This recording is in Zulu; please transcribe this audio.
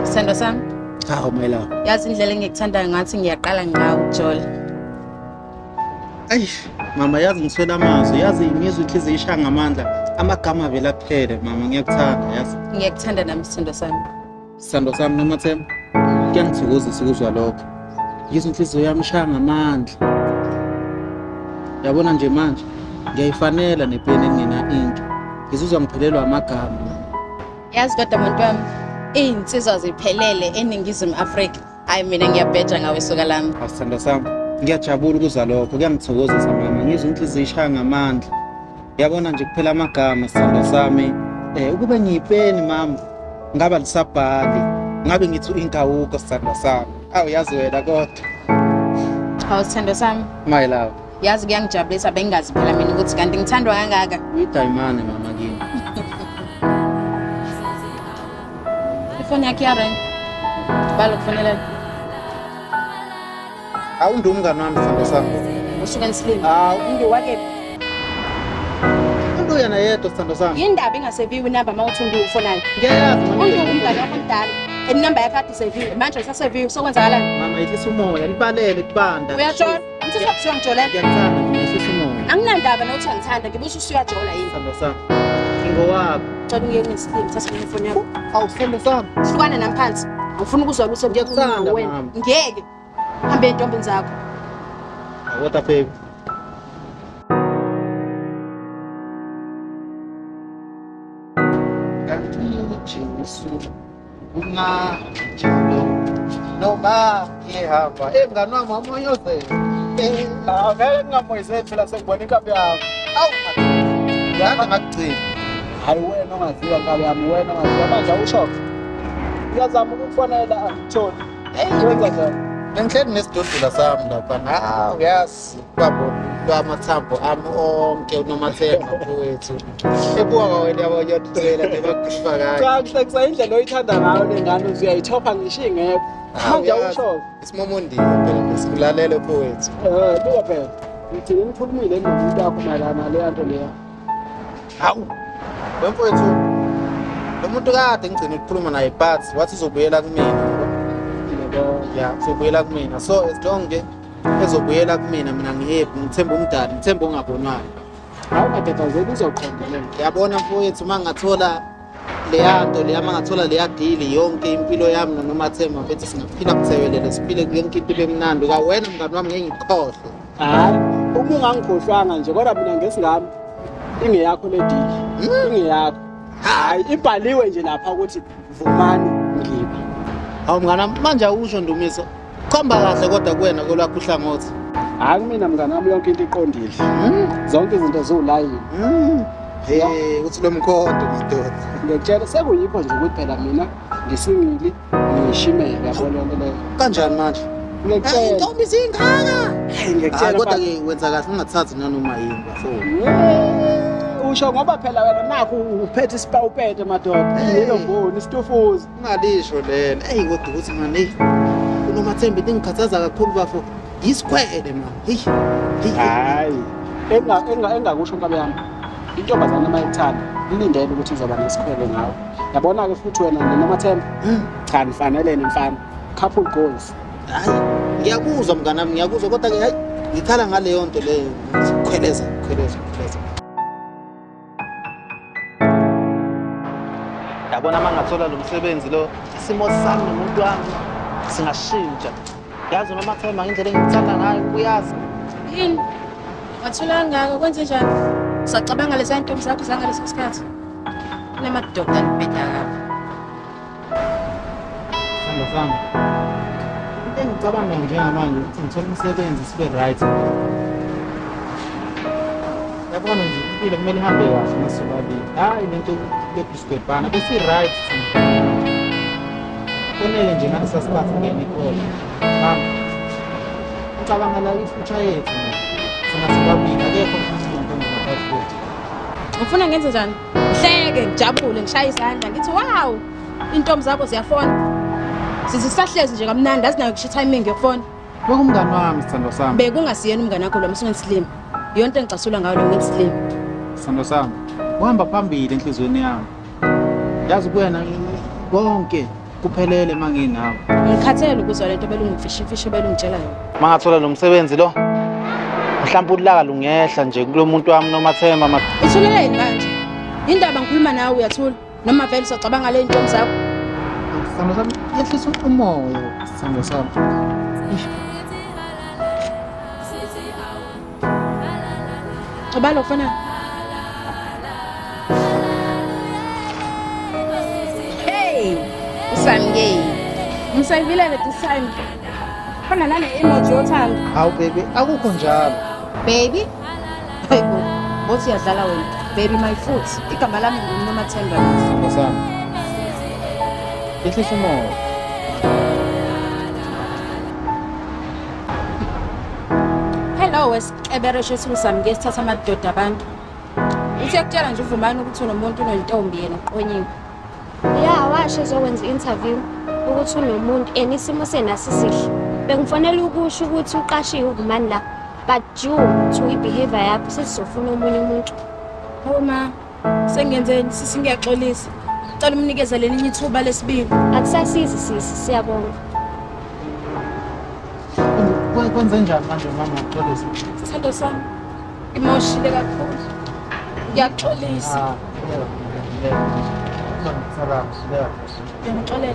Sithando sami. Hawu my love. Yazi indlela engikuthanda ngathi ngiyaqala ngawo uJola. Ayi mama yazi ngiswela amazwi yazi ngizwe inhliziyo ishaya ngamandla amagama avela kuphele mama ngiyakuthanda yazi. Ngiyakuthanda nami sithando sami. Sithando sami noMathemba. Kuyangithokozisa ukuzwa lokho. Ngizwe inhliziyo yami ishaya ngamandla. Yabona nje manje ngiyayifanela nepeni engina into. Ngizizwa ngiphelelwa amagama. Yazi kodwa muntu wami insizwa ziphelele eNingizimu Afrika. Hayi mina ngiyabheja ngawe soka lami. Asithando sami. Ngiyajabula ukuzwa lokho kuyangithokozisa mama ngizwe inhliziyo ishaya ngamandla. Yabona nje kuphela amagama sithando sami. Ukube ngiyipeni mama ngaba lisabhali. Ngabe ngithi inkawuko sithando sami. Awu yazi wena kodwa. Hawu sithando sami. My love. Yazi kuyangijabulisa bengazi phela mina ukuthi kanti ngithandwa kangaka. Uyidayimane mama kimi. Ifoni yakhe yareng. Balo kufonela. Awundu umngani wami sithando sami. Usuka eSlim. Undu wake. Undu yana yedwa sithando sami. Indaba ingaseviwe inamba mawuthi undu ufonayo. Ngiyayazi mama. Undu umngani wakho omdala. Inamba yakhe kade iseviwe manje isaseviwe sokwenzakalani? Mama ihlisa umoya libalele kubanda. Uyajola? Umthetho wakuthiwa ngijolela. Ngiyakuthanda mina ihlisa umoya. Anginandaba nokuthi angithanda ngibuza usuyajola yini. Sithando sami. Ngowakho. Cela ungiye eSlim thatha ifoni yakho. Awu sithando sami. Hlukana nami phansi. Ngifuna ukuzwa lutho Ngiyakuthanda wena. mama. Ngeke. Hambe entombini zakho. What a babe. Noma ngihamba emngani wami wamoyoze. Ngeke ngingamoyizeli phela sekubona inkabi yakho. Awu ngiyanda ngakugcina. Hayi wena ongaziwa ngabe yami wena ongaziwa manje awusho. Ngiyazama ukufonela angitholi. Wenza njani? Bengihleli nesidudula sami lapha. Hawu yazi kwabo kwamathambo ami onke uNomathemba mfowethu. Ebuka wena yabo yodlela nebakufa kahle. Cha kuhlekisa indlela oyithanda ngayo lengane uzuyayithopha ngisho ingekho. Manje awusho. Isimomondile phela sikulalele mfowethu. Buka phela. Ngithi ngikhulumile nomuntu wakho mayelana nale nto leya. Hawu. Wemfowethu. Lo muntu kade ngigcina ukukhuluma naye but wathi uzobuyela kumina. Ya, uzobuyela kumina. So as long ezobuyela kumina mina ngiyebi ngithemba umdali, ngithemba ongabonwayo. Hawu matatazeli uzoqondelela. Yabona mfowethu mangathola leya nto leya mangathola leya deal yonke impilo yami noNomathemba mfethu singaphila kuthebelele siphile yonke impilo emnandi ka wena mngani wami ngeke ngikhohle. Hayi, uma ungangikhohlwanga nje kodwa mina ngesingami ingeyakho le deal. Ingeyakho. Hayi ibhaliwe nje lapha ukuthi vumani ngiba. Hawu mngani wami manje awusho Ndumiso. Khomba kahle kodwa kuwena kolwakho uhlangothi. Hayi mina mngani wami yonke into iqondile. Zonke izinto ziwulayini. Uthi lo mkhonto madoda. Ngiyakutshela sekuyikho nje ukuthi phela mina ngisingili ngishimele yabona leyo. Kanjani manje? Ngiyakutshela. Intombi zingaka. Ngiyakutshela kodwa ke wenza kahle ungathathi nanoma yini bafowethu. Usho ngoba phela wena nakho uphethe isipawupete madoda. Yilo mboni isitofuzi. Ungalisho lena. Kodwa ukuthi manje uNomathemba into engikhathaza kakhulu bafo isikwele manje. Hayi. Engakusho nkabe yami. Intombazana mayithanda ilindele ukuthi izoba nesikhwele ngawe. Yabona ke futhi wena noNomathemba cha nifanelene mfana. Couple goals. Hayi ngiyakuzwa mngani wami ngiyakuzwa kodwa ke hayi ngikhala ngaleyo nto leyo khweleza. Yabona mangathola lo msebenzi lo isimo sami nomuntu wami singashintsha. Yazi uNomathemba indlela engithanda ngayo uyazi. Yini? Wathula ngaka kwenze njani? Sacabanga lesa intombi zakho zangaleso sikhathi. Kunamadoda alibheda kabi. Sangafanga. Into engicabanga njengamanje ukuthi ngithola umsebenzi sibe right. Yabona nje impilo kumele ihambe kahle nasobabili. Hayi lento lebiskwebhana bese right. Konele nje ngani sasikhathi ngene ikole. Mama. Ngicabanga la ifuture yethu. Singasobabili akekho umuntu ongakwazi. Ufuna ngenze njani? Ngihleke, ngijabule, ngishaye izandla ngithi wow! Intombi zakho ziyafona. Sizisahlezi nje kamnandi azinayo kusho timing yokufona. Ngokumngani wami sithando sami. Bekungasiyena umngane wakho lo msungeni Slim. Yonke engicasula ngayo lo ngithi Slim. Sithando sami. Uhamba phambili enhlizweni yami. Yazi kuwena konke kuphelele manginawo. Ngikhathele ukuzwa lento belungifishe belungitshela yona. Mangathola lo msebenzi lo. Mhlawumbe ulaka lungehla nje kulomuntu wami noMathemba. Ithuleleni manje. Indaba ngikhuluma nawe uyathula noma vele usacabanga le ntombi zakho. Sithando sami yehlisa umoya sithando sami. Cabalo fana. Hey, usamngeni. Ngisayivile le this time. Khona nane emoji yothando. Hawu baby, akukho njalo. Baby? Hayibo, bothi yadlala wena. Baby my foot. Igama lami nguNomathemba. Sithando sami. Yehlisa umoya. Hello, wesikebereshe usamnge sithatha amadoda abantu. Usiyakutshela nje uvumani ukuthi unomuntu unontombi yena uqonyiwe. Ya washo ezokwenza interview ukuthi unomuntu enisimo senasisihle. Bengifonela ukusho ukuthi uqashiwe uvumani la. But due to behavior yakho sesizofuna omunye umuntu. Uma sengenzeni sisi ngiyaxolisa. Cela umnikeze lelinye ithuba lesibili. Akusasizi sisi siyabonga. Kwenze njani manje mama uxolisa? Sithando sami. Emoshile kakhulu. Ngiyaxolisa. Ngixolela.